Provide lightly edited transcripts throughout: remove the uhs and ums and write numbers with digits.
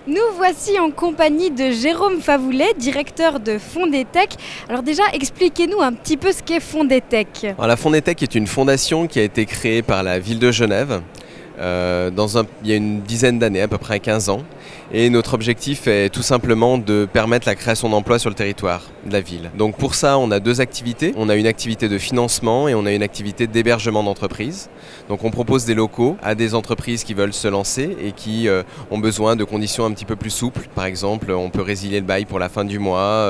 Nous voici en compagnie de Jérôme Favoulet, directeur de Fondetech. Alors déjà, expliquez-nous un petit peu ce qu'est Fondetech. Alors, la Fondetech est une fondation qui a été créée par la ville de Genève il y a une dizaine d'années, à peu près 15 ans. Et notre objectif est tout simplement de permettre la création d'emplois sur le territoire de la ville. Donc pour ça, on a deux activités. On a une activité de financement et on a une activité d'hébergement d'entreprise. Donc on propose des locaux à des entreprises qui veulent se lancer et qui ont besoin de conditions un petit peu plus souples. Par exemple, on peut résilier le bail pour la fin du mois,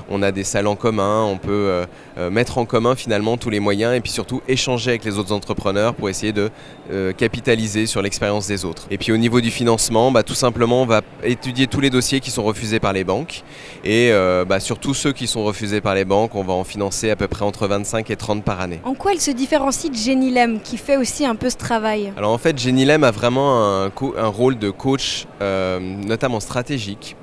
on a des salles en commun, on peut mettre en commun finalement tous les moyens et puis surtout échanger avec les autres entrepreneurs pour essayer de capitaliser sur l'expérience des autres. Et puis au niveau du financement, tout simplement on va étudier tous les dossiers qui sont refusés par les banques et sur tous ceux qui sont refusés par les banques, on va en financer à peu près entre 25 et 30 par année. En quoi elle se différencie de Genilem qui fait aussi un peu ce travail? Alors en fait Genilem a vraiment un rôle de coach notamment stratégique.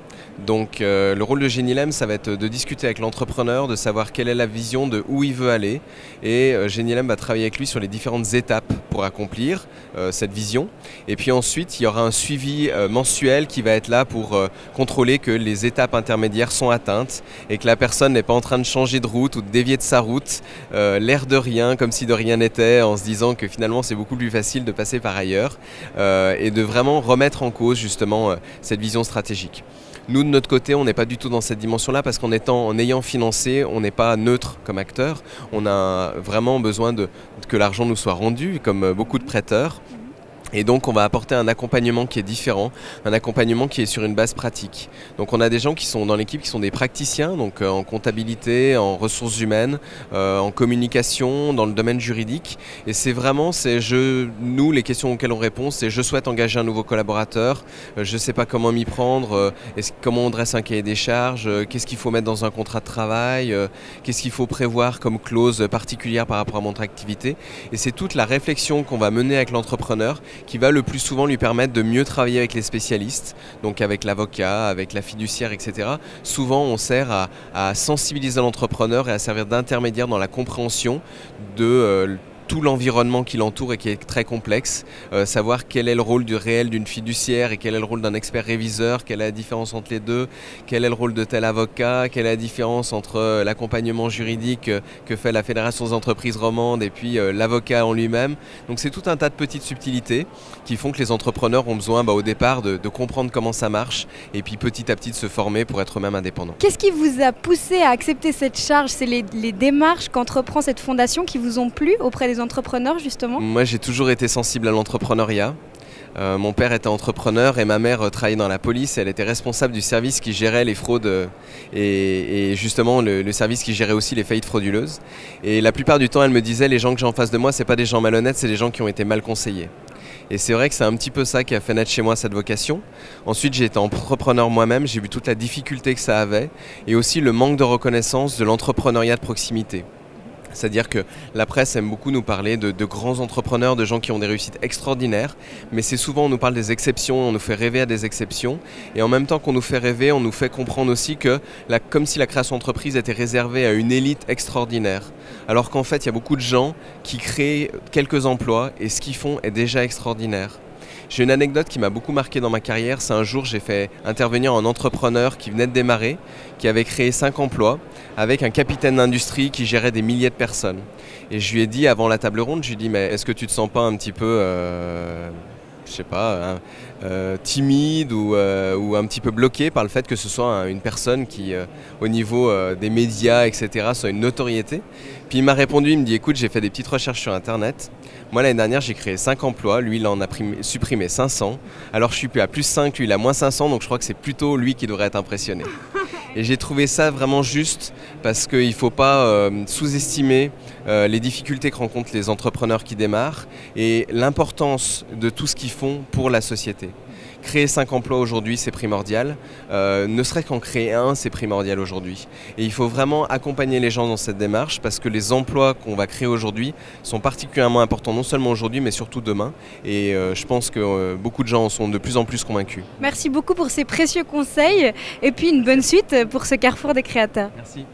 Donc le rôle de Genilem, ça va être de discuter avec l'entrepreneur, de savoir quelle est la vision, de où il veut aller. Et Genilem va travailler avec lui sur les différentes étapes pour accomplir cette vision. Et puis ensuite, il y aura un suivi mensuel qui va être là pour contrôler que les étapes intermédiaires sont atteintes et que la personne n'est pas en train de changer de route ou de dévier de sa route, l'air de rien, comme si de rien n'était, en se disant que finalement c'est beaucoup plus facile de passer par ailleurs et de vraiment remettre en cause justement cette vision stratégique. Nous, de notre côté, on n'est pas du tout dans cette dimension-là parce qu'en ayant financé, on n'est pas neutre comme acteur. On a vraiment besoin que l'argent nous soit rendu, comme beaucoup de prêteurs. Et donc on va apporter un accompagnement qui est différent, un accompagnement qui est sur une base pratique. Donc on a des gens qui sont dans l'équipe qui sont des praticiens, donc en comptabilité, en ressources humaines, en communication, dans le domaine juridique. Et c'est vraiment, nous, les questions auxquelles on répond, c'est je souhaite engager un nouveau collaborateur, je ne sais pas comment m'y prendre, comment on dresse un cahier des charges, qu'est-ce qu'il faut mettre dans un contrat de travail, qu'est-ce qu'il faut prévoir comme clause particulière par rapport à mon activité. Et c'est toute la réflexion qu'on va mener avec l'entrepreneur qui va le plus souvent lui permettre de mieux travailler avec les spécialistes, donc avec l'avocat, avec la fiduciaire, etc. Souvent, on sert à sensibiliser l'entrepreneur et à servir d'intermédiaire dans la compréhension de tout l'environnement qui l'entoure et qui est très complexe, savoir quel est le rôle du réel d'une fiduciaire et quel est le rôle d'un expert réviseur, quelle est la différence entre les deux, quel est le rôle de tel avocat, quelle est la différence entre l'accompagnement juridique que fait la Fédération des entreprises romandes et puis l'avocat en lui-même. Donc c'est tout un tas de petites subtilités qui font que les entrepreneurs ont besoin au départ de comprendre comment ça marche et puis petit à petit de se former pour être eux-mêmes indépendants. Qu'est-ce qui vous a poussé à accepter cette charge? C'est les démarches qu'entreprend cette fondation qui vous ont plu auprès des entrepreneurs justement? Moi j'ai toujours été sensible à l'entrepreneuriat. Mon père était entrepreneur et ma mère travaillait dans la police. Elle était responsable du service qui gérait les fraudes et justement le service qui gérait aussi les faillites frauduleuses. Et la plupart du temps elle me disait les gens que j'ai en face de moi c'est pas des gens malhonnêtes, c'est des gens qui ont été mal conseillés. Et c'est vrai que c'est un petit peu ça qui a fait naître chez moi cette vocation. Ensuite j'ai été entrepreneur moi-même, j'ai vu toute la difficulté que ça avait et aussi le manque de reconnaissance de l'entrepreneuriat de proximité. C'est-à-dire que la presse aime beaucoup nous parler de grands entrepreneurs, de gens qui ont des réussites extraordinaires, mais c'est souvent on nous parle des exceptions, on nous fait rêver à des exceptions, et en même temps qu'on nous fait rêver, on nous fait comprendre aussi que, comme si la création d'entreprise était réservée à une élite extraordinaire, alors qu'en fait il y a beaucoup de gens qui créent quelques emplois, et ce qu'ils font est déjà extraordinaire. J'ai une anecdote qui m'a beaucoup marqué dans ma carrière, c'est un jour j'ai fait intervenir un entrepreneur qui venait de démarrer, qui avait créé 5 emplois, avec un capitaine d'industrie qui gérait des milliers de personnes. Et je lui ai dit avant la table ronde, je lui ai dit mais est-ce que tu te sens pas un petit peu, je sais pas, timide ou un petit peu bloqué par le fait que ce soit une personne qui, au niveau des médias, etc., soit une notoriété. Puis il m'a répondu, il me dit écoute, j'ai fait des petites recherches sur Internet. Moi l'année dernière j'ai créé 5 emplois, lui il en a supprimé 500. Alors je suis plus à plus 5, lui il a moins 500, donc je crois que c'est plutôt lui qui devrait être impressionné. Et j'ai trouvé ça vraiment juste parce qu'il ne faut pas sous-estimer les difficultés que rencontrent les entrepreneurs qui démarrent et l'importance de tout ce qu'ils font pour la société. Créer 5 emplois aujourd'hui, c'est primordial. Ne serait-ce qu'en créer un, c'est primordial aujourd'hui. Et il faut vraiment accompagner les gens dans cette démarche parce que les emplois qu'on va créer aujourd'hui sont particulièrement importants, non seulement aujourd'hui, mais surtout demain. Et je pense que beaucoup de gens en sont de plus en plus convaincus. Merci beaucoup pour ces précieux conseils et puis une bonne suite pour ce carrefour des créateurs. Merci.